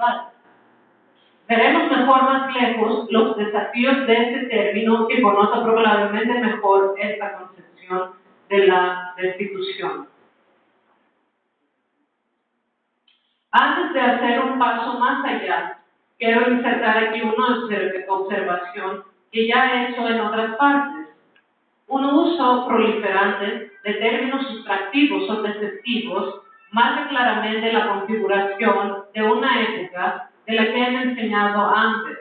actual. Veremos mejor más lejos los desafíos de este término que conoce probablemente mejor esta concepción de la destitución. Antes de hacer un paso más allá, quiero insertar aquí una observación que ya he hecho en otras partes. Un uso proliferante de términos sustractivos o deceptivos marca claramente la configuración de una época de la que he enseñado antes,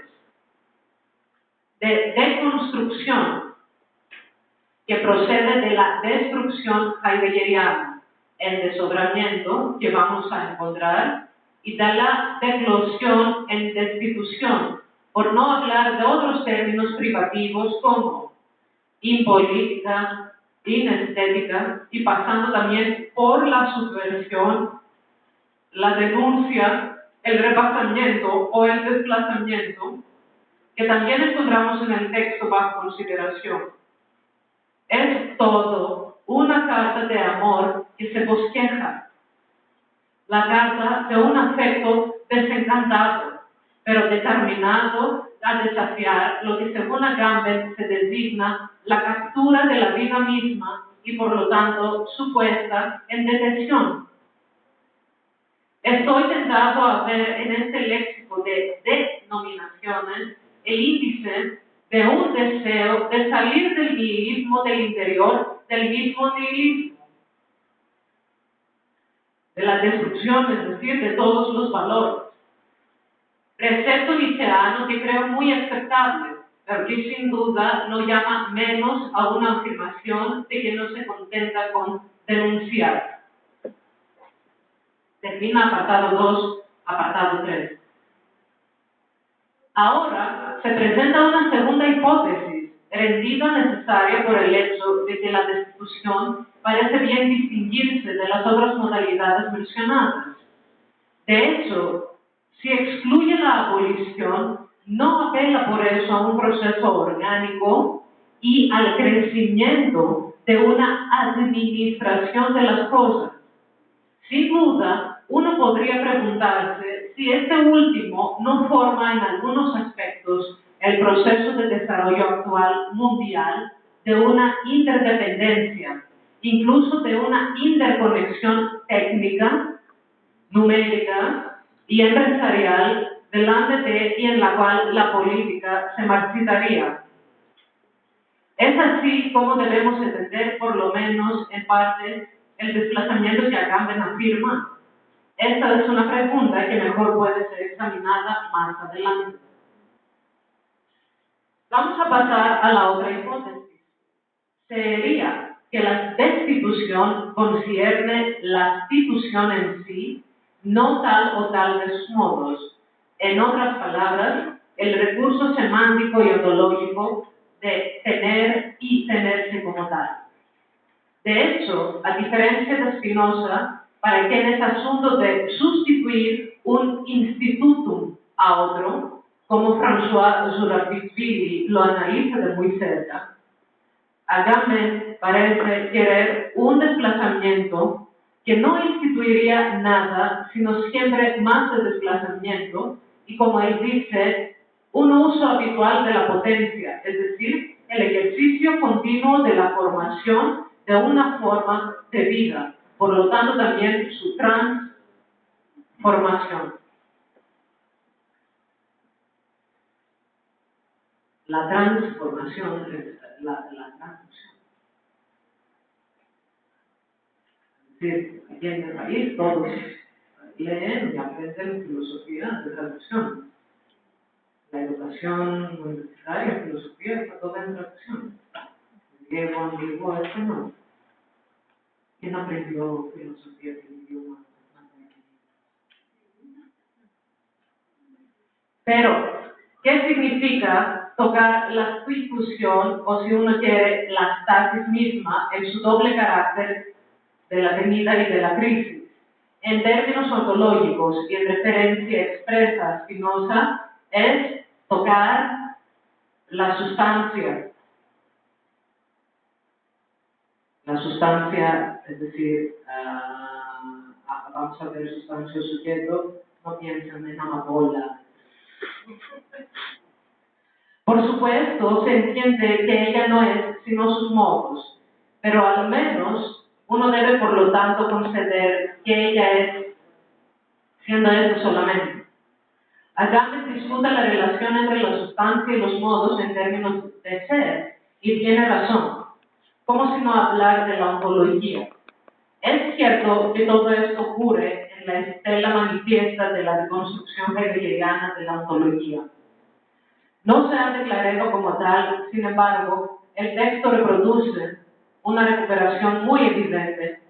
de deconstrucción, que procede de la destrucción heideggeriana, el desobramiento que vamos a encontrar, y de la deglosión en destitución, por no hablar de otros términos privativos como impolítica, inestética, y pasando también por la subversión, la denuncia, el repasamiento o el desplazamiento, que también encontramos en el texto bajo consideración. Es todo una carta de amor que se bosqueja, la carta de un afecto desencantado, pero determinado a desafiar lo que según Agamben se designa la captura de la vida misma y por lo tanto su puesta en detención. Estoy tentado a ver en este léxico de denominaciones el índice de un deseo de salir del nihilismo del interior, del mismo nihilismo, de la destrucción, es decir, de todos los valores. Precepto nietzscheano que creo muy aceptable, pero que sin duda no llama menos a una afirmación de que no se contenta con denunciar. Termina apartado 2, apartado 3. Ahora se presenta una segunda hipótesis, rendida necesaria por el hecho de que la destitución parece bien distinguirse de las otras modalidades mencionadas. De hecho, si excluye la abolición, no apela por eso a un proceso orgánico y al crecimiento de una administración de las cosas. Sin duda, uno podría preguntarse si este último no forma en algunos aspectos el proceso de desarrollo actual mundial de una interdependencia, incluso de una interconexión técnica, numérica y empresarial delante de y en la cual la política se marchitaría. Es así como debemos entender, por lo menos en parte, el desplazamiento que Agamben afirma. Esta es una pregunta que mejor puede ser examinada más adelante. Vamos a pasar a la otra hipótesis. Sería que la destitución concierne la institución en sí, no tal o tal de sus modos. En otras palabras, el recurso semántico y ontológico de tener y tenerse como tal. De hecho, a diferencia de Spinoza, para quien es asunto de sustituir un institutum a otro, como François Jurabishvili lo analiza de muy cerca, Agamben parece querer un desplazamiento que no instituiría nada, sino siempre más de desplazamiento, y como él dice, un uso habitual de la potencia, es decir, el ejercicio continuo de la formación de una forma de vida, por lo tanto también su transformación. La transformación es la transfusión. Es decir, aquí en el país todos leen y aprenden filosofía de traducción. La educación universitaria, filosofía, está toda en traducción. Griego, antiguo, español. ¿Quién aprendió filosofía del idioma? Pero, ¿qué significa tocar la institución, o si uno quiere, la stasis misma, en su doble carácter de la venida y de la crisis? En términos ontológicos y en referencia expresa a Spinoza, es tocar la sustancia. La sustancia, es decir, vamos a ver sustancia sujeto, no piensan en amapola. Por supuesto, se entiende que ella no es sino sus modos, pero al menos uno debe, por lo tanto, conceder que ella es, siendo eso solamente. Agamben disfruta la relación entre la sustancia y los modos en términos de ser, y tiene razón. ¿Cómo si no hablar de la ontología? Es cierto que todo esto ocurre en la estela manifiesta de la reconstrucción hegeliana de la ontología. No se ha declarado como tal, sin embargo, el texto reproduce una recuperación muy evidente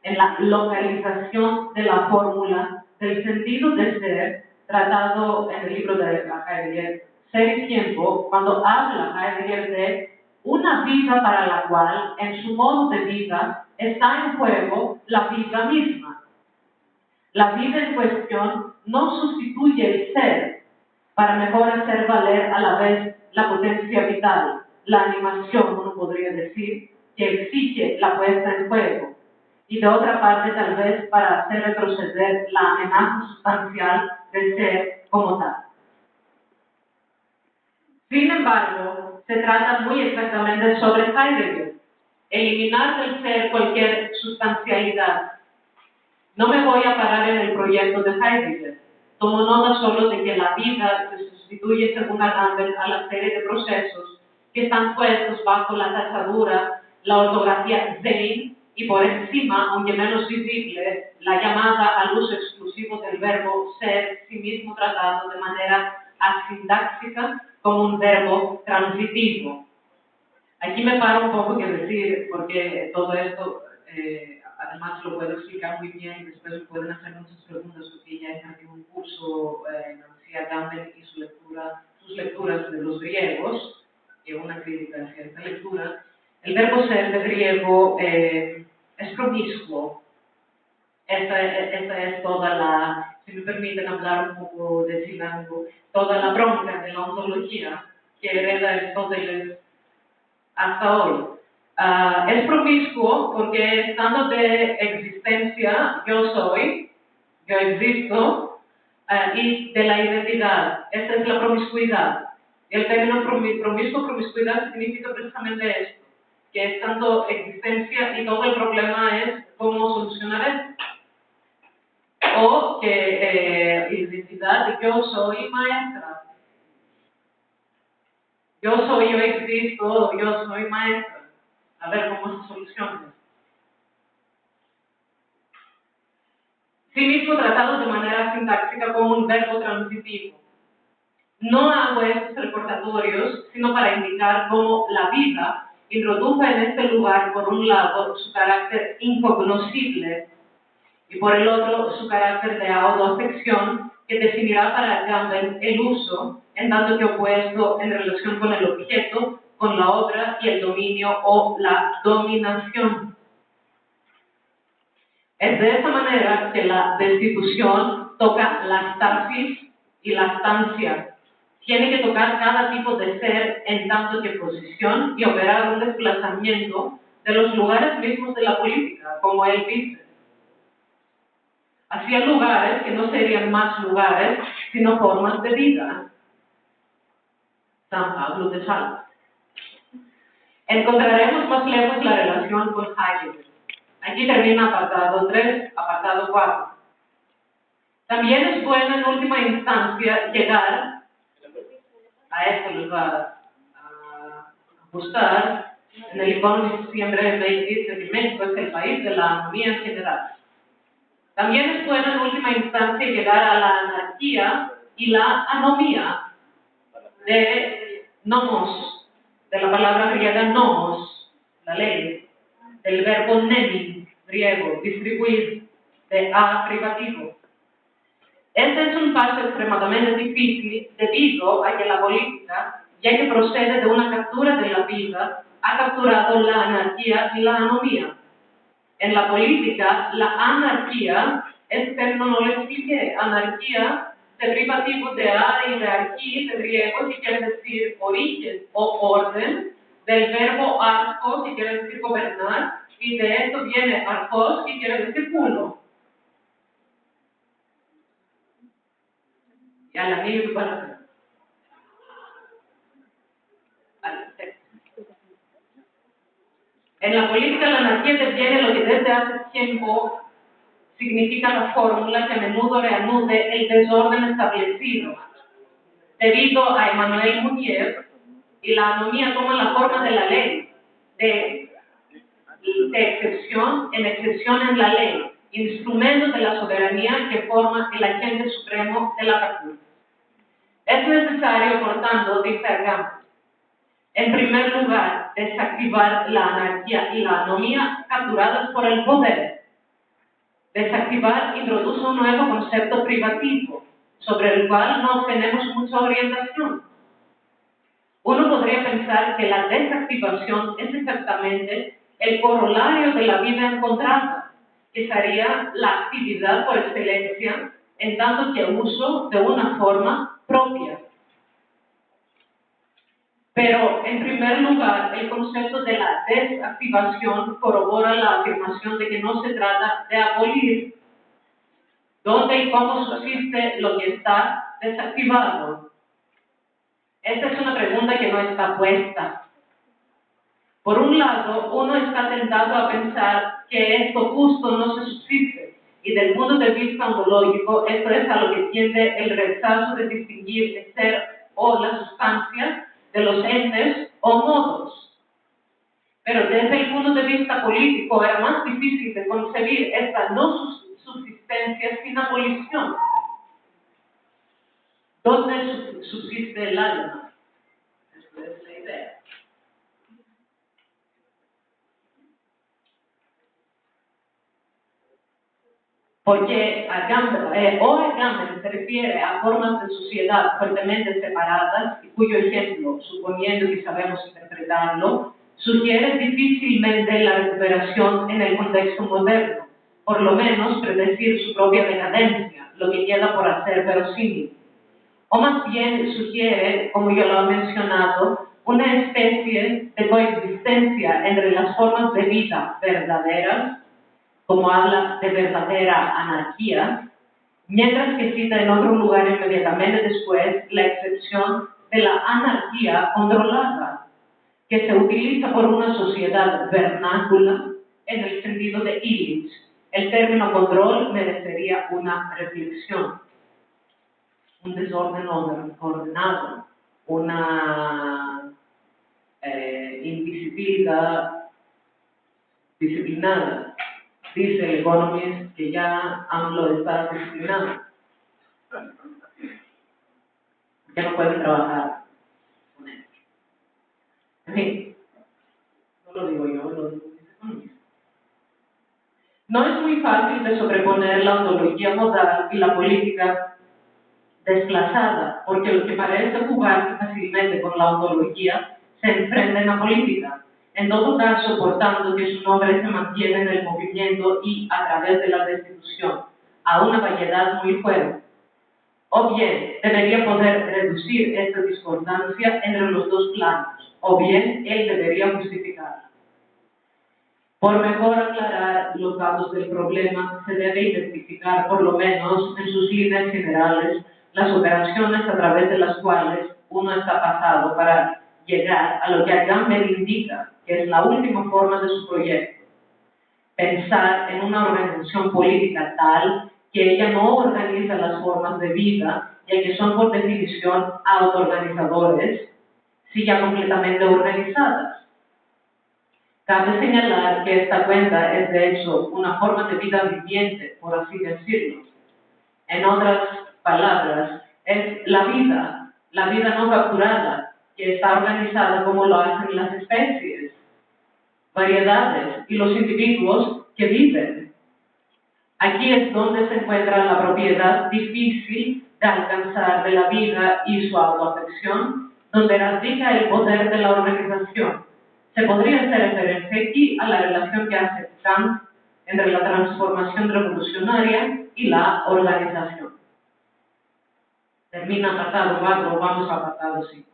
en la localización de la fórmula del sentido de ser tratado en el libro de Heidegger, Ser y Tiempo, cuando habla Heidegger de una vida para la cual, en su modo de vida, está en juego la vida misma. La vida en cuestión no sustituye el ser para mejor hacer valer a la vez la potencia vital, la animación, uno podría decir, que exige la puesta en juego, y de otra parte tal vez para hacer retroceder la amenaza sustancial del ser como tal. Sin embargo, se trata muy exactamente sobre Heidegger, eliminar del ser cualquier sustancialidad. No me voy a parar en el proyecto de Heidegger. Tomo nota solo de que la vida se sustituye, según Agamben, a la serie de procesos que están puestos bajo la tachadura, la ortografía Sein, y por encima, aunque menos visible, la llamada al uso exclusivo del verbo ser, sí mismo tratado de manera asintáctica como un verbo transitivo. Aquí me paro un poco que decir, porque todo esto, además lo puedo explicar muy bien y después me pueden hacer muchas preguntas, porque ya he un curso en Nancy Agamben y sus lecturas de los griegos, y una crítica hacia esta lectura. El verbo ser de griego es promiscuo. Esta es toda la, si me permiten hablar un poco de Silango, toda la bronca de la ontología que hereda Aristóteles hasta hoy. Es promiscuo porque estando de existencia, yo soy, yo existo, y de la identidad. Esta es la promiscuidad. El término promiscuidad significa precisamente esto, que es tanto existencia y todo el problema es cómo solucionar esto. O que identidad, yo soy maestra. Yo soy, yo existo, yo soy maestra. A ver cómo se soluciona. Sí mismo tratado de manera sintáctica como un verbo transitivo. No hago estos recordatorios sino para indicar cómo la vida introdujo en este lugar, por un lado, su carácter incognoscible y por el otro, su carácter de autoafección, que definirá para Agamben el uso, en tanto que opuesto en relación con el objeto, con la obra y el dominio o la dominación. Es de esa manera que la destitución toca la stasis y la stancia. Tiene que tocar cada tipo de ser en tanto que posición y operar un desplazamiento de los lugares mismos de la política, como él dice. Hacia lugares que no serían más lugares, sino formas de vida. San Pablo de Salas. Encontraremos más lejos la relación con Heidegger. Aquí termina apartado 3, apartado 4. También es bueno en última instancia llegar, a esto les va a gustar, en el Economist siempre dice que México es el país de la anomía en general. También es bueno en última instancia llegar a la anarquía y la anomía de nomos, de la palabra griega nomos, la ley, del verbo nemi, griego, distribuir, de a privativo. Este es un paso extremadamente difícil debido a que la política, ya que procede de una captura de la vida, ha capturado la anarquía y la anomía. En la política, la anarquía, este término no lo expliqué, anarquía de privativo de a y de arquí, de griego, que quiere decir origen o orden, del verbo arcos, que quiere decir gobernar, y de esto viene arcos, que quiere decir culo. y al amigo para en la política la anarquía deviene lo que desde hace tiempo significa la fórmula que a menudo reanude el desorden establecido. Debido a Emmanuel Mounier, y la anomía toma la forma de la ley, de excepción en la ley, instrumento de la soberanía que forma el agente supremo de la facultad. Es necesario, por tanto, dice Agamben, en primer lugar, desactivar la anarquía y la anomía capturadas por el poder. Desactivar introduce un nuevo concepto privativo, sobre el cual no tenemos mucha orientación. Uno podría pensar que la desactivación es exactamente el corolario de la vida encontrada, que sería la actividad por excelencia, en tanto que uso de una forma propia. Pero, en primer lugar, el concepto de la desactivación corrobora la afirmación de que no se trata de abolir. ¿Dónde y cómo subsiste lo que está desactivado? Esta es una pregunta que no está puesta. Por un lado, uno está tentado a pensar que esto justo no se subsiste, y del punto de vista ontológico, esto es a lo que tiende el rechazo de distinguir el ser o la sustancia de los entes o modos. Pero desde el punto de vista político era más difícil de concebir esta no subsistencia sin abolición. ¿Dónde subsiste el alma? Esa es la idea. Porque Agamben se refiere a formas de sociedad fuertemente separadas, y cuyo ejemplo, suponiendo que sabemos interpretarlo, sugiere difícilmente la recuperación en el contexto moderno, por lo menos predecir su propia decadencia, lo que queda por hacer verosímil. O más bien sugiere, como yo lo he mencionado, una especie de coexistencia entre las formas de vida verdaderas, como habla de verdadera anarquía, mientras que cita en otro lugar inmediatamente después la excepción de la anarquía controlada, que se utiliza por una sociedad vernácula en el sentido de Illich. El término control merecería una reflexión. Un desorden ordenado, una indisciplina disciplinada. Dice el Economist que ya AMLO está disciplinado, que no pueden trabajar con él. En fin, no lo digo yo, lo dice el Economist. No es muy fácil de sobreponer la ontología modal y la política desplazada, porque lo que parece jugarse fácilmente con la ontología se enfrenta en la política. En todo caso, por tanto, que su nombre se mantiene en el movimiento y a través de la destitución, a una variedad muy fuerte. O bien, debería poder reducir esta discordancia entre los dos planos, o bien él debería justificarla. Por mejor aclarar los datos del problema, se debe identificar, por lo menos en sus líneas generales, las operaciones a través de las cuales uno está pasado para llegar a lo que Agamben indica, que es la última forma de su proyecto. Pensar en una organización política tal que ella no organiza las formas de vida, ya que son por definición autoorganizadores, si ya completamente organizadas. Cabe señalar que esta cuenta es de hecho una forma de vida viviente, por así decirlo. En otras palabras, es la vida no capturada, que está organizada como lo hacen las especies, variedades y los individuos que viven. Aquí es donde se encuentra la propiedad difícil de alcanzar de la vida y su autoafección, donde radica el poder de la organización. Se podría hacer referencia aquí a la relación que hace Kant entre la transformación revolucionaria y la organización. Termina apartado 4, vamos a apartado 5.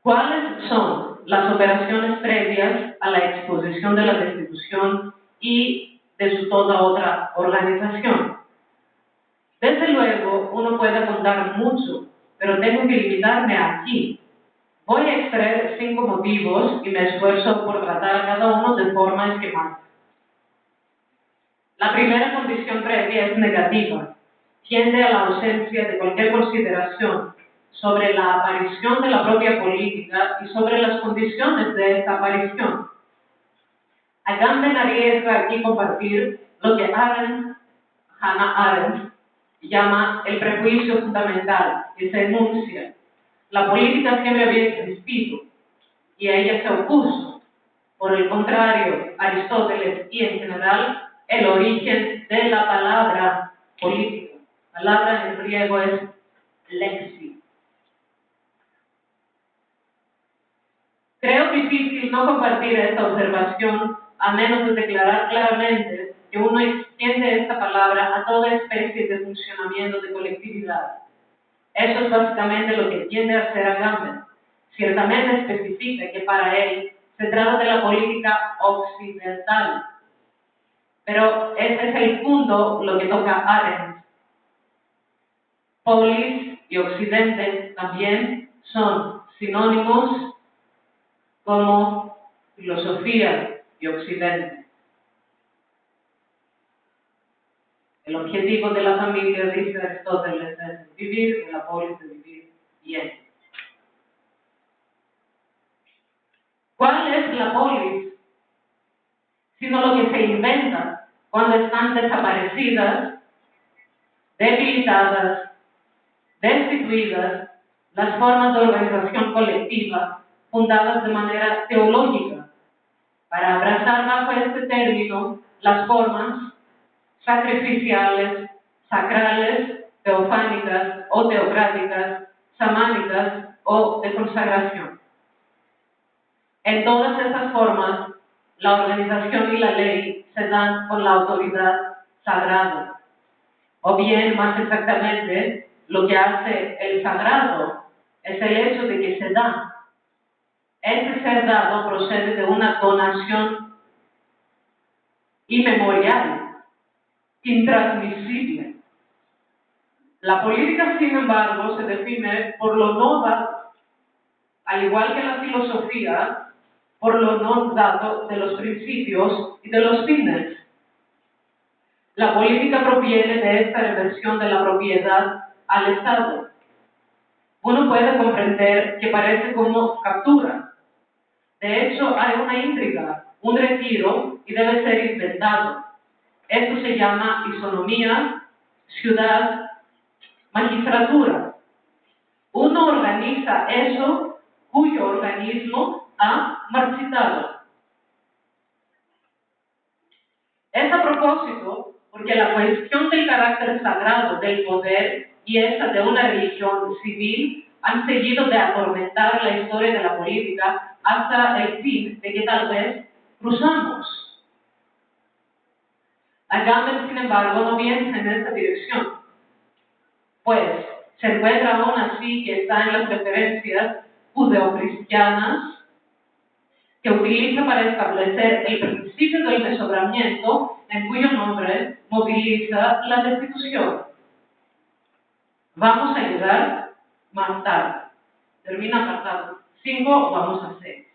¿Cuáles son las operaciones previas a la exposición de la destitución y de su toda otra organización? Desde luego, uno abundar mucho, pero tengo que limitarme aquí. Voy a extraer 5 motivos y me esfuerzo por tratar cada uno de forma esquemática. La primera condición previa es negativa. Tiende a la ausencia de cualquier consideración sobre la aparición de la propia política y sobre las condiciones de esta aparición. Agamben arriesga aquí compartir lo que Hannah Arendt llama el prejuicio fundamental, que se enuncia. La política siempre había existido y a ella se opuso. Por el contrario, Aristóteles y en general el origen de la palabra política. La palabra en griego es lexi. Creo difícil no compartir esta observación a menos de declarar claramente que uno extiende esta palabra a toda especie de funcionamiento de colectividad. Eso es básicamente lo que tiende a hacer Agamben. Ciertamente especifica que para él se trata de la política occidental. Pero ese es el punto, lo que toca Arendt. Polis y occidente también son sinónimos como filosofía y occidente. El objetivo de la familia, dice Aristóteles, es vivir en la polis, de vivir bien. ¿Cuál es la polis? Sino lo que se inventa cuando están desaparecidas, debilitadas, destituidas las formas de organización colectiva fundadas de manera teológica, para abrazar bajo este término las formas sacrificiales, sacrales, teofánicas o teocráticas, samánicas o de consagración. En todas esas formas, la organización y la ley se dan con la autoridad sagrada. O bien, más exactamente, lo que hace el sagrado es el hecho de que se da. Este ser dado procede de una donación inmemorial, intransmisible. La política, sin embargo, se define por lo no dado, al igual que la filosofía, por lo no dado de los principios y de los fines. La política proviene de esta reversión de la propiedad al Estado. Uno puede comprender que parece como captura. De hecho, hay una intriga, un retiro, y debe ser inventado. Esto se llama isonomía, ciudad, magistratura. Uno organiza eso cuyo organismo ha marchitado. Es a propósito porque la cuestión del carácter sagrado del poder y esa de una religión civil han seguido de atormentar la historia de la política hasta el fin de que tal vez cruzamos. Agamben, sin embargo, no piensa en esta dirección, pues se encuentra aún así que está en las referencias judeocristianas que utiliza para establecer el principio del desdoblamiento, en cuyo nombre moviliza la destitución. Vamos a llegar más tarde. Termina apartado 5, vamos a 6.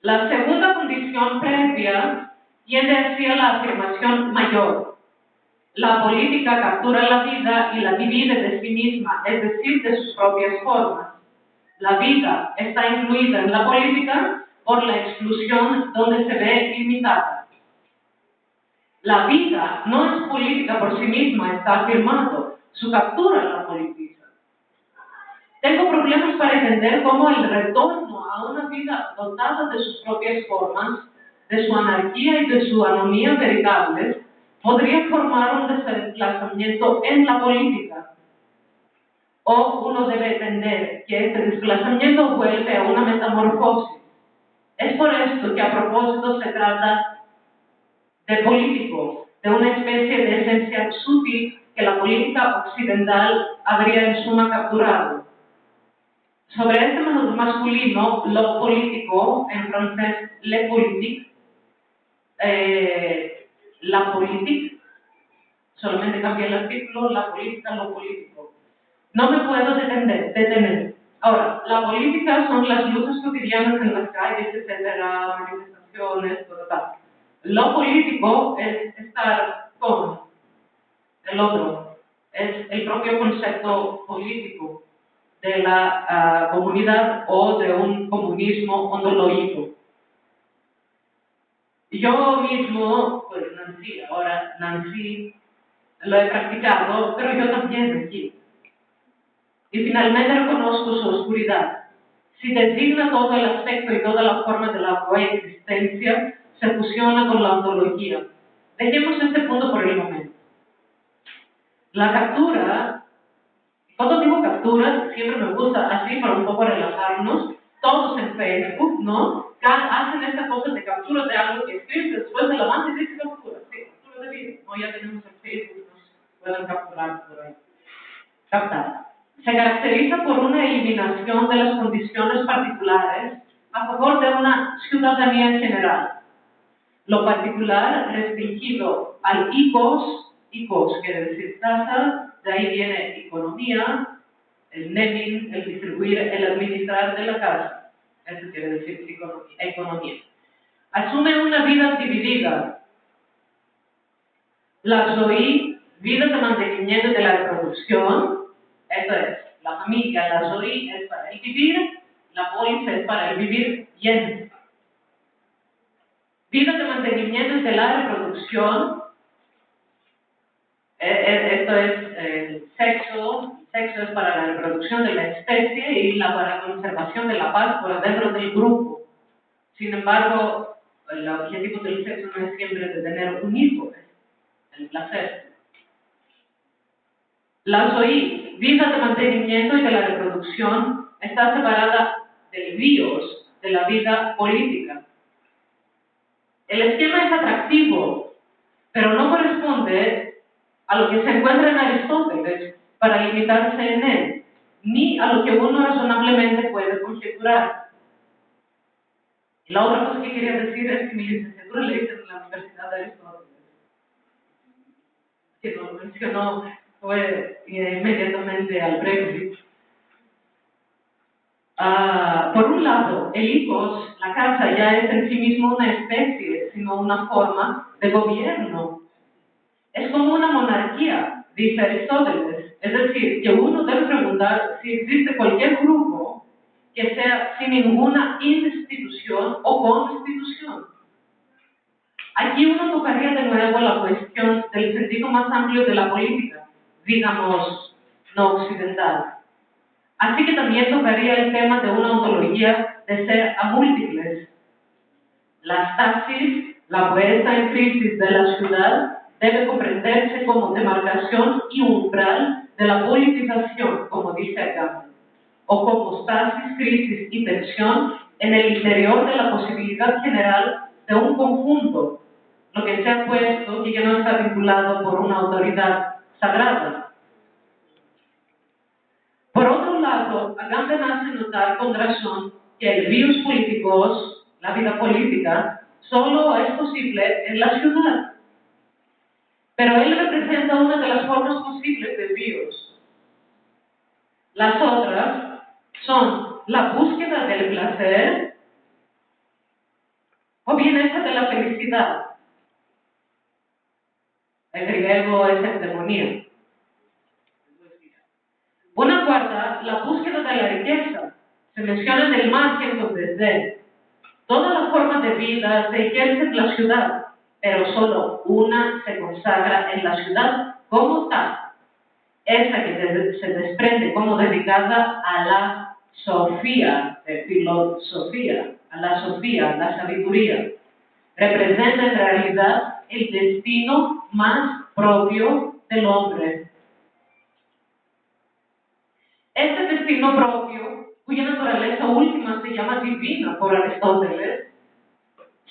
La segunda condición previa tiende hacia la afirmación mayor. La política captura la vida y la divide de sí misma, es decir, de sus propias formas. La vida está incluida en la política por la exclusión donde se ve limitada. La vida no es política por sí misma, está afirmando. Su captura la politiza. Tengo problemas para entender cómo el retorno a una vida dotada de sus propias formas, de su anarquía y de su anomía veritables, podría formar un desplazamiento en la política. O uno debe entender que este desplazamiento vuelve a una metamorfosis. Es por esto que a propósito se trata de político, de una especie de esencia sutil que la política occidental habría en suma capturado. Sobre este masculino, lo político, en francés, le politique, la politique, Solamente cambié el artículo, la política, lo político. No me puedo detener. Ahora, la política son las luchas cotidianas en las calles, etcétera, manifestaciones, tal. Lo político es estar con el otro, es el propio concepto político de la comunidad o de un comunismo ontológico. Yo mismo, pues Nancy, lo he practicado, pero yo también aquí. Y finalmente reconozco su oscuridad. Si designa todo el aspecto y toda la forma de la coexistencia, se fusiona con la ontología. Dejemos este punto por el momento. La captura, cuando digo captura, siempre me gusta así para un poco relajarnos, todos en Facebook, ¿no? Hacen esta cosa de captura de algo que escribes después de la banda y dice captura, sí, captura de video, ¿no? Ya tenemos el Facebook, nos pueden capturar por ahí. Captar. Se caracteriza por una eliminación de las condiciones particulares a favor de una ciudadanía en general. Lo particular restringido al icos quiere decir casa, de ahí viene economía, el naming, el distribuir, el administrar de la casa. Eso quiere decir economía. Asume una vida dividida. La zoí, vida de mantenimiento de la reproducción, eso es, la familia, la zoí es para el vivir, la polis es para el vivir bien. Vida de mantenimiento de la reproducción, esto es el sexo es para la reproducción de la especie y para la conservación de la paz por dentro del grupo. Sin embargo, el objetivo del sexo no es siempre de tener un hijo, es el placer. La zoí, vida de mantenimiento y de la reproducción, está separada del bios, de la vida política. El esquema es atractivo, pero no corresponde a lo que se encuentra en Aristóteles para limitarse en él, ni a lo que uno razonablemente puede conjeturar. Y la otra cosa que quería decir es que mi licenciatura la hice en la Universidad de Aristóteles. Que lo mencionó fue inmediatamente al Brexit. Por un lado, el icos, la casa, ya es en sí mismo una especie, sino una forma de gobierno. Es como una monarquía, dice Aristóteles. Es decir, que uno debe preguntar si existe cualquier grupo que sea sin ninguna institución o constitución. Aquí uno tocaría de nuevo la cuestión del sentido más amplio de la política, digamos, no occidental. Así que también tocaría el tema de una ontología de ser a múltiples. La stasis, la puesta en crisis de la ciudad, debe comprenderse como demarcación y umbral de la politización, como dice acá, o como stasis, crisis y tensión en el interior de la posibilidad general de un conjunto, lo que se ha puesto y que no está vinculado por una autoridad sagrada. Por otro lado, Agamben hace notar con razón que el bios políticos, la vida política, solo es posible en la ciudad. Pero él representa una de las formas posibles del bios. Las otras son la búsqueda del placer o bien esa de la felicidad. El griego es eudemonía. Una cuarta, la búsqueda de la riqueza. Se menciona en el margen donde desde. Todas las formas de vida se ejercen en la ciudad, pero solo una se consagra en la ciudad como tal. Esa que se desprende como dedicada a la sofía, de filosofía, a la sabiduría. Representa en realidad el destino más propio del hombre. Este destino propio, cuya naturaleza última se llama divina por Aristóteles,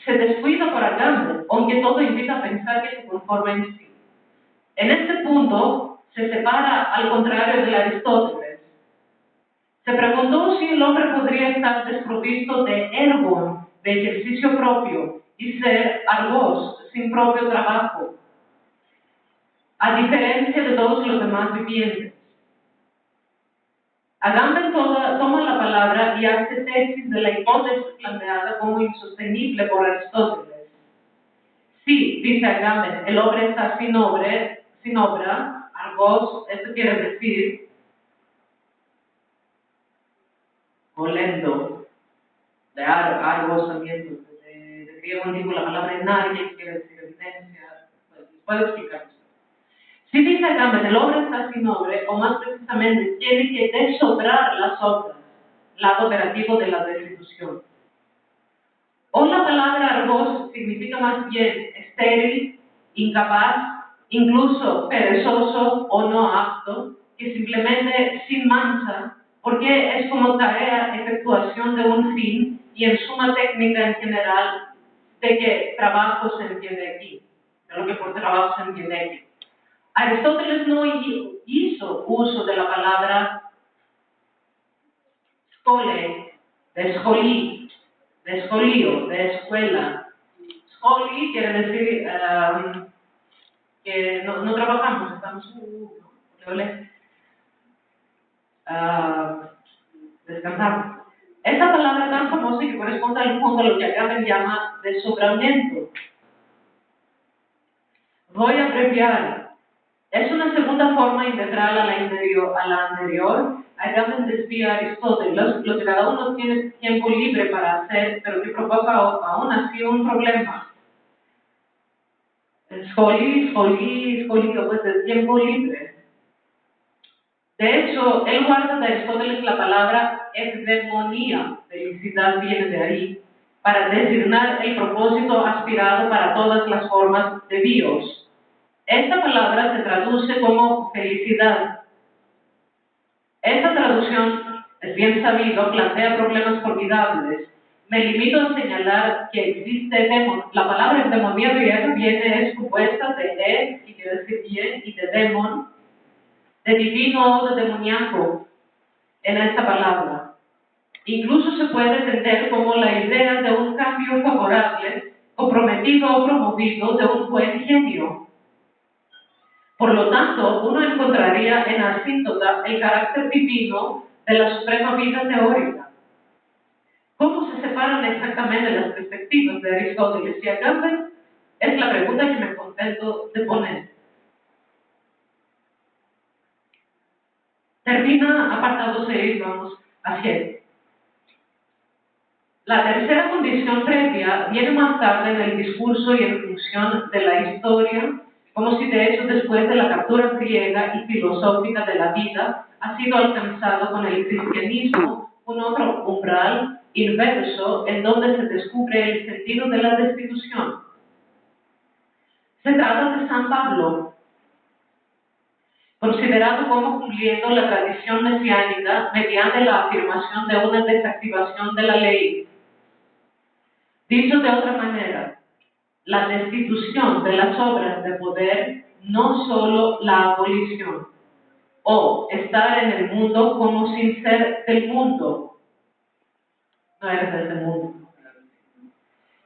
se descuida por Agamben, aunque todo invita a pensar que se conforma en sí. En este punto se separa al contrario de Aristóteles. Se preguntó si el hombre podría estar desprovisto de ergon, de ejercicio propio, y ser argos, sin propio trabajo. a diferencia de todos los demás vivientes. Agamben toma la palabra y hace tesis de la hipótesis planteada como insostenible por Aristóteles. Sí, dice Agamben, el hombre está sin obra, argos, esto quiere decir olendo, de argos también, de griego antiguo, la palabra energia quiere decir evidencia, puedo explicar. Si dice Agamben, el hombre está sin obra, o más precisamente, tiene que desobrar las obras, lado operativo de la destitución. O la palabra argos significa más bien estéril, incapaz, incluso perezoso o no apto, que simplemente sin mancha, porque es como tarea, efectuación de un fin y en suma técnica en general de que trabajo se entiende aquí, de lo que por trabajo se entiende aquí. Aristóteles no hizo uso de la palabra skole, de escolí, de escolío, de escuela. Scholi quiere decir que no trabajamos, estamos descansando. Esta palabra tan famosa que corresponde al fondo a lo que Agamben llama desobramiento. Voy a abreviar. Es una segunda forma integral a la anterior. Agamben desvía a Aristóteles, lo que cada uno tiene tiempo libre para hacer, pero que provoca aún así un problema. Escolí, pues el tiempo libre. De hecho, él guarda de Aristóteles la palabra eudemonía, felicidad viene de ahí, para designar el propósito aspirado para todas las formas de Dios. Esta palabra se traduce como felicidad. Esta traducción, es bien sabido, plantea problemas formidables. Me limito a señalar que existe la palabra demonía griega es compuesta de y quiere decir bien, y de demon, de divino o de demoníaco, en esta palabra. Incluso se puede entender como la idea de un cambio favorable, comprometido o promovido de un buen genio. Por lo tanto, uno encontraría en asíntota el carácter divino de la suprema vida teórica. ¿Cómo se separan exactamente las perspectivas de Aristóteles y Agamben? Es la pregunta que me contento de poner. Termina apartado 6, vamos a 7. La tercera condición previa viene más tarde en el discurso y en función de la historia, como si de hecho después de la captura griega y filosófica de la vida ha sido alcanzado con el cristianismo un otro umbral inverso en donde se descubre el sentido de la destitución. Se trata de San Pablo, considerado como cumpliendo la tradición mesiánica mediante la afirmación de una desactivación de la ley. Dicho de otra manera, la destitución de las obras de poder, no solo la abolición, o estar en el mundo como sin ser del mundo. No eres de este mundo.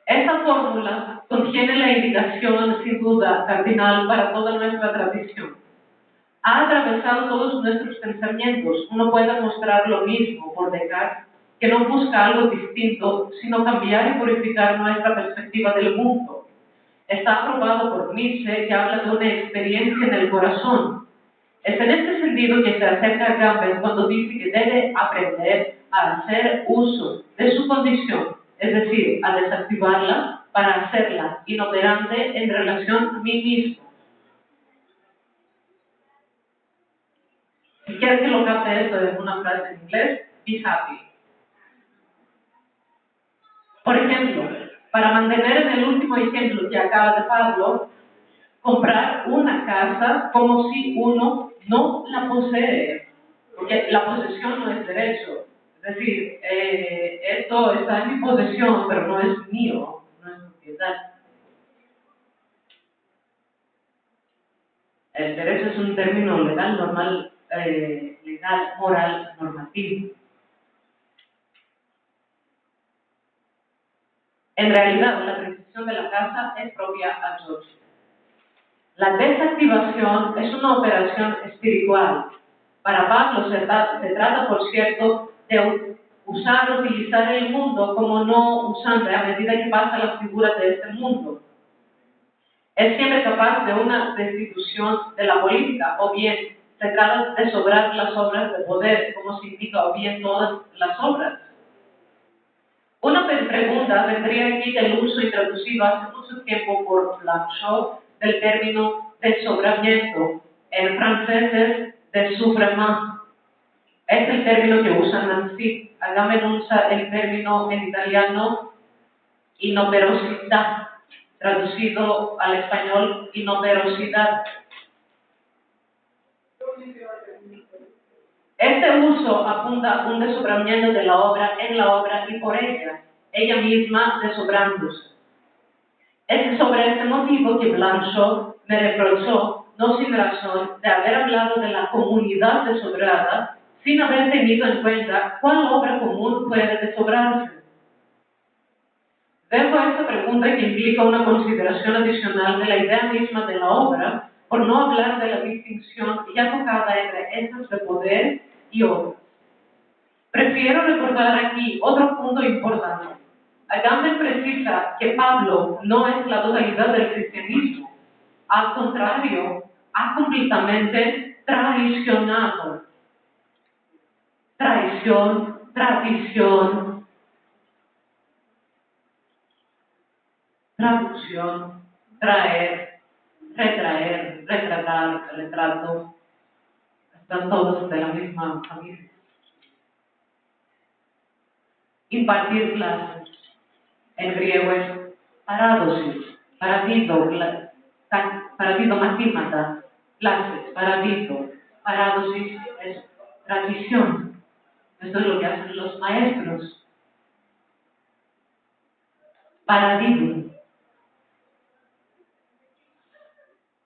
Esta fórmula contiene la indicación, sin duda, cardinal para toda nuestra tradición. Ha atravesado todos nuestros pensamientos. Uno puede mostrar lo mismo por Descartes, que no busca algo distinto, sino cambiar y purificar nuestra perspectiva del mundo. Está aprobado por Nietzsche, que habla de una experiencia en el corazón. Es en este sentido que se acerca a Agamben cuando dice que debe aprender a hacer uso de su condición, es decir, a desactivarla para hacerla inoperante en relación a mí mismo. Si quieres que lo capte esto en una frase en inglés, be happy. Por ejemplo, para mantener en el último ejemplo que acaba de Pablo, comprar una casa como si uno no la posee, porque la posesión no es derecho. Es decir, esto está en mi posesión, pero no es mío, no es propiedad. El derecho es un término legal, normal, legal, moral, normativo. En realidad, la precisión de la casa es propia a George. La desactivación es una operación espiritual. Para Pablo se trata, por cierto, de utilizar el mundo como no usando a medida que pasa la figura de este mundo. Es siempre capaz de una destitución de la política, o bien se trata de sobrar las obras de poder, como se indica, o bien todas las obras. Una pregunta vendría aquí del uso introducido hace mucho tiempo por Blanchot del término desobramiento. En francés es désobrement. Es el término que usa Nancy. Agamben usa el término en italiano inoperosidad, traducido al español inoperosidad. Este uso apunta a un desobramiento de la obra en la obra y por ella misma desobrándose. Es sobre este motivo que Blanchot me reprochó, no sin razón, de haber hablado de la comunidad desobrada sin haber tenido en cuenta cuál obra común puede desobrarse. Dejo esta pregunta que implica una consideración adicional de la idea misma de la obra, por no hablar de la distinción ya tocada entre estas de poder y obras. Prefiero recordar aquí otro punto importante. Agamben precisa que Pablo no es la totalidad del cristianismo. Al contrario, ha completamente traicionado. Traición, tradición, traducción, traer, retraer, retratar, retrato. Están todos de la misma familia. Impartir clases. En griego es paradosis, paradidomatímata, clases, paradosis es tradición. Esto es lo que hacen los maestros. Paradigma.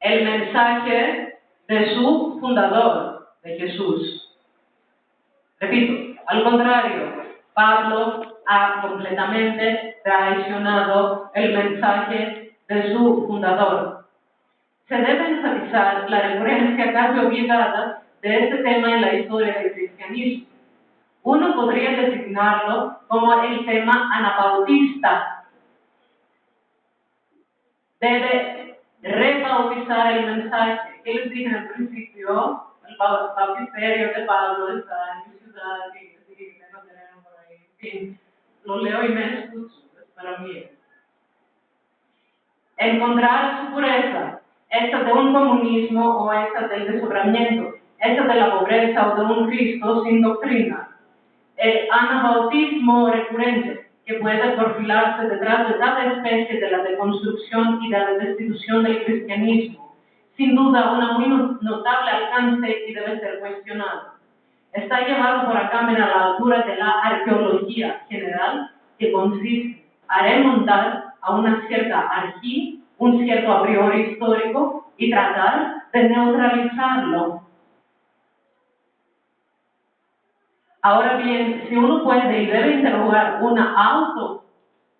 El mensaje de su fundador, de Jesús. Repito, al contrario, Pablo ha completamente traicionado el mensaje de su fundador. Se debe enfatizar la recurrencia casi obligada de este tema en la historia del cristianismo. Uno podría designarlo como el tema anabautista. Debe rebautizar el mensaje. ¿Qué les dije al principio? El bautisterio de Pablo está en mi ciudad, en fin, lo leo y me escucho, es para mí. Encontrar su pureza, esta de un comunismo o esta del desobramiento, esta de la pobreza o de un Cristo sin doctrina. El anabautismo recurrente, que puede perfilarse detrás de cada especie de la deconstrucción y de la destitución del cristianismo, sin duda una muy notable alcance y debe ser cuestionado. Está llevado por Agamben a la altura de la arqueología general, que consiste a remontar a una cierta arquí, un cierto a priori histórico, y tratar de neutralizarlo. Ahora bien, si uno puede y debe interrogar una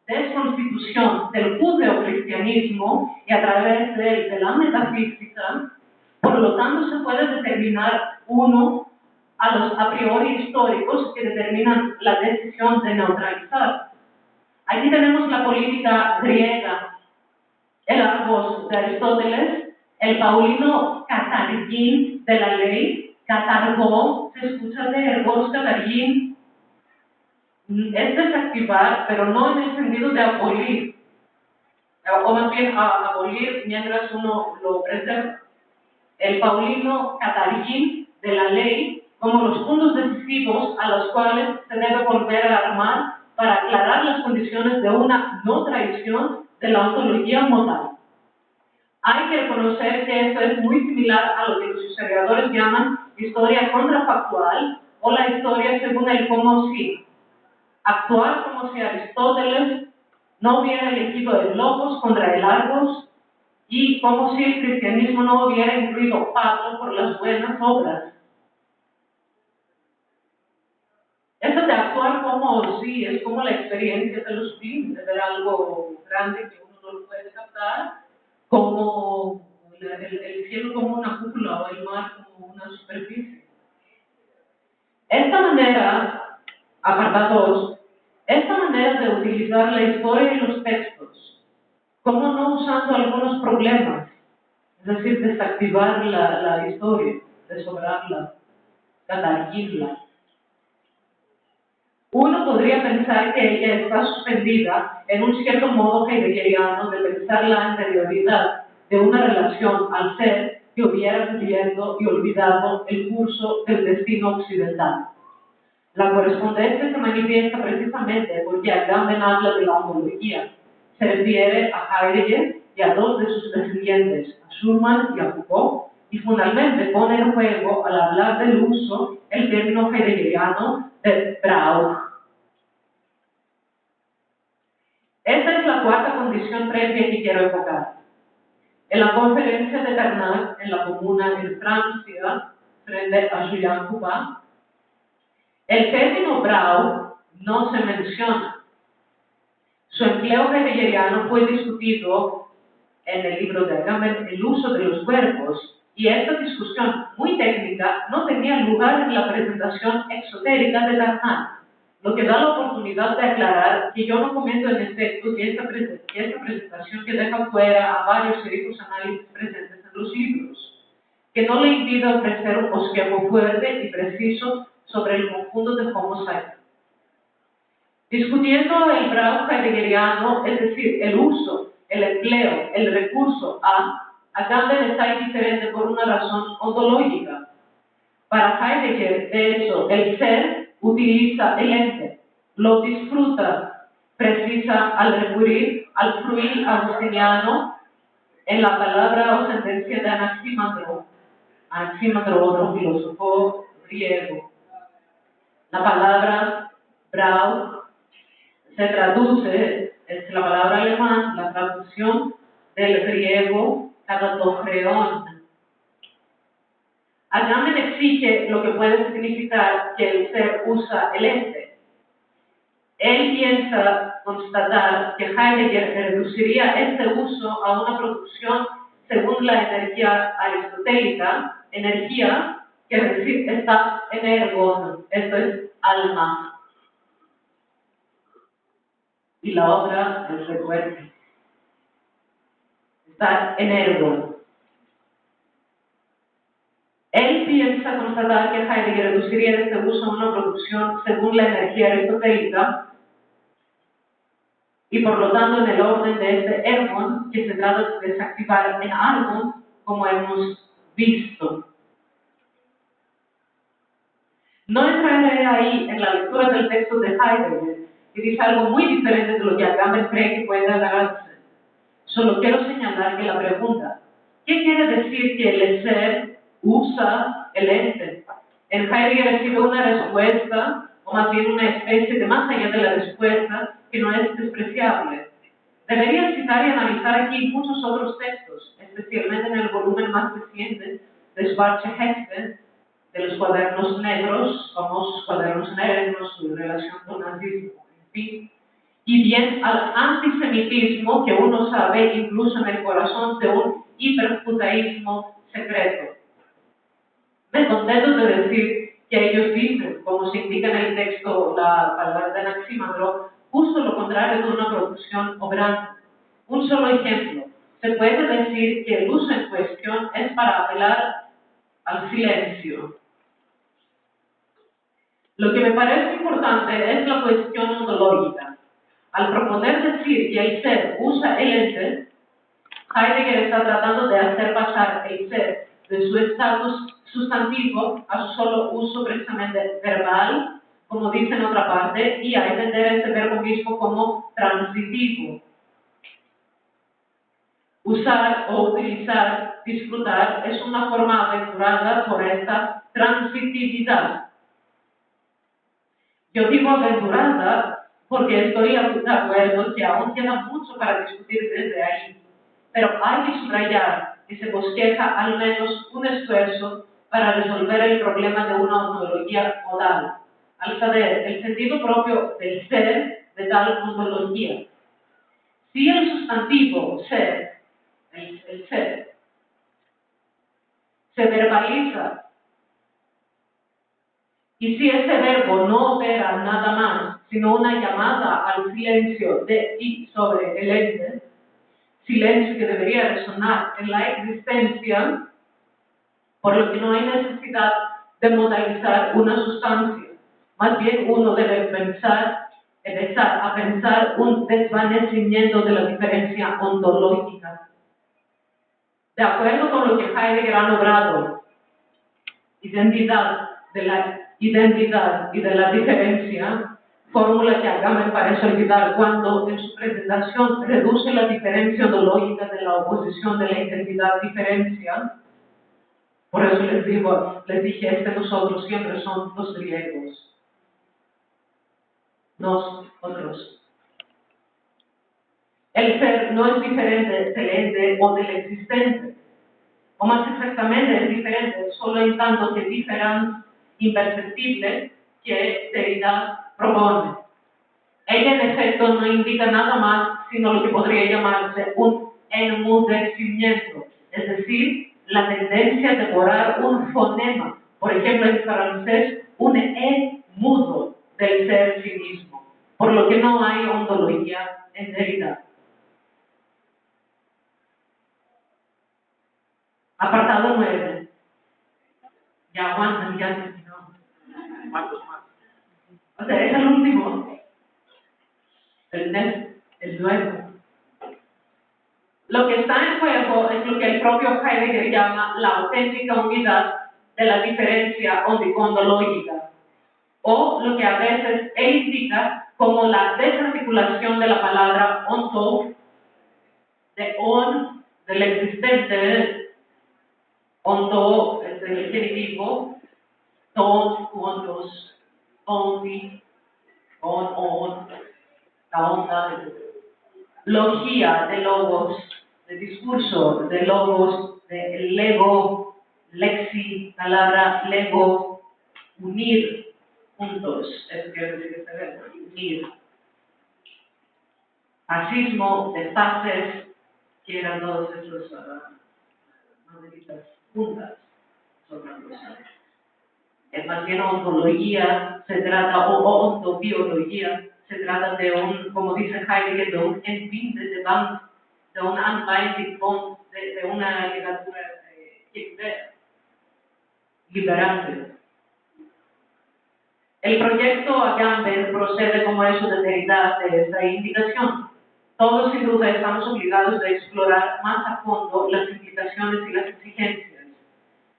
autodesconstitución del judeocristianismo y a través de la metafísica, por lo tanto se puede determinar uno a los a priori históricos que determinan la decisión de neutralizar. Aquí tenemos la política griega, el argos de Aristóteles, el paulino catargín de la ley, catargó, se escucha de ergos catargín, es desactivar, pero no en el sentido de abolir, o más bien abolir mientras uno lo preserva. El paulino catargín de la ley, como los puntos decisivos a los cuales se debe volver a armar para aclarar las condiciones de una no traición de la ontología modal. Hay que reconocer que esto es muy similar a lo que los historiadores llaman historia contrafactual o la historia según el como si. Actuar como si Aristóteles no hubiera elegido el logos contra el argos y como si el cristianismo no hubiera incluido Pablo por las buenas obras. Eso de actuar como si es como la experiencia de los films, de ver algo grande que uno no lo puede captar, como el cielo como una cúpula o el mar como una superficie. Esta manera, apartado 2, esta manera de utilizar la historia y los textos, como no usando algunos problemas, es decir, desactivar la historia, desobrarla, catalizarla. Uno podría pensar que ella está suspendida en un cierto modo heideggeriano de pensar la anterioridad de una relación al ser que hubiera cubierto y olvidado el curso del destino occidental. La correspondencia se manifiesta precisamente porque Agamben habla de la homología, se refiere a Heidegger y a dos de sus descendientes, a Schurman y a Foucault, y finalmente pone en juego, al hablar del uso, el término heideggeriano de Brauch. Esta es la cuarta condición previa que quiero enfocar. En la conferencia de Carnot, en la comuna en Francia, frente a Julian Courbet, el término Brauch no se menciona. Su empleo heideggeriano fue discutido en el libro de Agamben, El uso de los verbos, y esta discusión muy técnica no tenía lugar en la presentación exotérica de Carnot, lo que da la oportunidad de aclarar que yo no comento en efecto que esta presentación que deja fuera a varios teóricos análisis presentes en los libros, que no le impida ofrecer un bosquejo fuerte y preciso sobre el conjunto de Homo sapiens. Discutiendo el Brauch heideggeriano, es decir, el uso, el empleo, el recurso a, Agamben está indiferente por una razón ontológica. Para Heidegger, de hecho, el ser utiliza el ente, lo disfruta, precisa al recurrir al fruil agustiniano en la palabra o sentencia de Anaxímandro, otro filósofo griego. La palabra Brauch se traduce, es la palabra alemán, la traducción del griego katatochreon. Agamben exige lo que puede significar que el ser usa el ente. Él piensa constatar que Heidegger reduciría este uso a una producción según la energía aristotélica, energía que está en ergon, esto es alma. Y la otra es recuerdo. Está en ergon. Él piensa constatar que Heidegger reduciría este uso a una producción según la energía aristotélica y por lo tanto en el orden de este ergon que se trata de desactivar en argon, como hemos visto. No entraré ahí en la lectura del texto de Heidegger, que dice algo muy diferente de lo que Agamben cree que puede agarrarse. Solo quiero señalar que la pregunta, ¿qué quiere decir que el ser usa el ente? En Heidegger recibe una respuesta, o más bien una especie de más allá de la respuesta, que no es despreciable. Debería citar y analizar aquí muchos otros textos, especialmente en el volumen más reciente de Schwarze Hefte, de los cuadernos negros, famosos cuadernos negros, su relación con el nazismo, en fin, y bien al antisemitismo que uno sabe incluso en el corazón de un hiperjudaísmo secreto. Me contento de decir que ellos dicen, como se indica en el texto, la palabra de Anaxímandro, justo lo contrario de una producción obrante. Un solo ejemplo, se puede decir que el uso en cuestión es para apelar al silencio. Lo que me parece importante es la cuestión ontológica. Al proponer decir que el ser usa el ente, Heidegger está tratando de hacer pasar el ser de su estatus sustantivo a su solo uso precisamente verbal, como dice en otra parte, y a entender este verbo mismo como transitivo. Usar o utilizar, disfrutar, es una forma aventurada por esta transitividad. Yo digo aventurada porque estoy de acuerdo que aún queda mucho para discutir desde ahí, pero hay que subrayar que se bosqueja al menos un esfuerzo para resolver el problema de una ontología modal, al saber el sentido propio del ser de tal ontología. Si el sustantivo ser, el ser, se verbaliza. Y si ese verbo no opera nada más, sino una llamada al silencio de y sobre el ente, silencio que debería resonar en la existencia, por lo que no hay necesidad de modalizar una sustancia. Más bien uno debe empezar a pensar un desvanecimiento de la diferencia ontológica. De acuerdo con lo que Heidegger ha logrado, identidad de la identidad y de la diferencia, fórmula que acá me parece olvidar cuando en su presentación reduce la diferencia ontológica de la oposición de la identidad-diferencia. Por eso les dije, nosotros siempre son los griegos. Nosotros. El ser no es diferente del ente o del existente, o más exactamente es diferente solo en tanto que diferencia imperceptible que Derrida propone. Ella en efecto no indica nada más sino lo que podría llamarse un enmudecimiento, es decir, la tendencia a devorar un fonema, por ejemplo en francés, un E mudo del ser sí mismo, por lo que no hay ontología en Derrida. Apartado 9. Ya aguantan, ya terminó. ¿Cuántos más? O sea, es el último. El nuevo. Lo que está en juego es lo que el propio Heidegger llama la auténtica unidad de la diferencia ontológica, o lo que a veces él indica como la desarticulación de la palabra onto, de on, del existente, onto, es del genitivo, ton, ontos, onti, on, la onda de logía, de logos, de discurso, de logos, de lego, lexi, palabra lego, unir, juntos, es que decir este verbo, unir. Fascismo, de fases, que eran todos esos maderitas juntas, son las cosas. Es más bien ontología, se trata, o ontobiología, se trata de un, como dice Heidegger, de un entbindende Band, de un unbinding bond, de una ligadura que liberante. El proyecto Agamben procede como eso de Derrida de esta indicación. Todos sin duda estamos obligados a explorar más a fondo las implicaciones y las exigencias.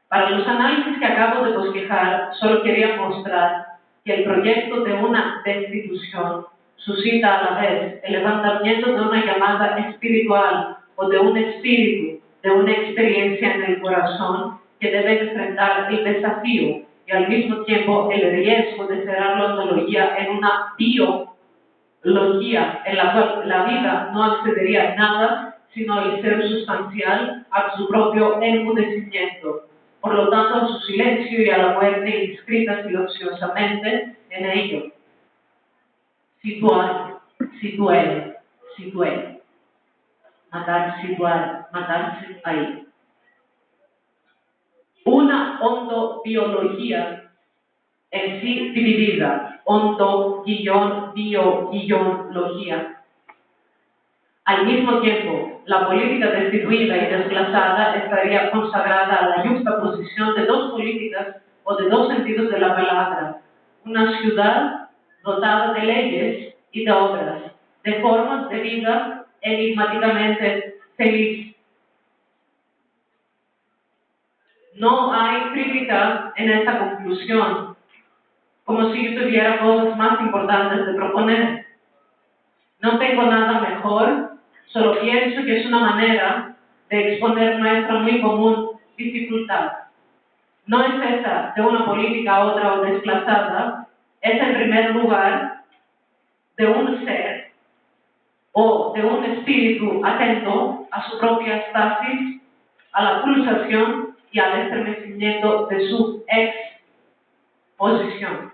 Para los análisis que acabo de bosquejar, solo quería mostrar que el proyecto de una destitución suscita a la vez el levantamiento de una llamada espiritual o de un espíritu, de una experiencia en el corazón que debe enfrentar el desafío y al mismo tiempo el riesgo de cerrar la ontología en una biología en la cual la vida no accedería a nada sino el ser sustancial a su propio enmudecimiento. Por lo tanto, a su silencio y a la muerte inscrita silenciosamente en ello. Situar, situé. Matar, situar, matarse ahí. Una ontobiología en sí dividida, onto-bio-logía. Al mismo tiempo, la política destituida y desplazada estaría consagrada a la yuxtaposición de dos políticas o de dos sentidos de la palabra. Una ciudad dotada de leyes y de obras, de formas de vida enigmáticamente feliz. No hay crítica en esta conclusión, como si yo tuviera cosas más importantes de proponer. No tengo nada mejor, solo pienso que es una manera de exponer nuestra muy común dificultad. No es esa de una política a otra o desplazada, es en primer lugar de un ser o de un espíritu atento a su propia estasis, a la pulsación y al estremecimiento de su exposición.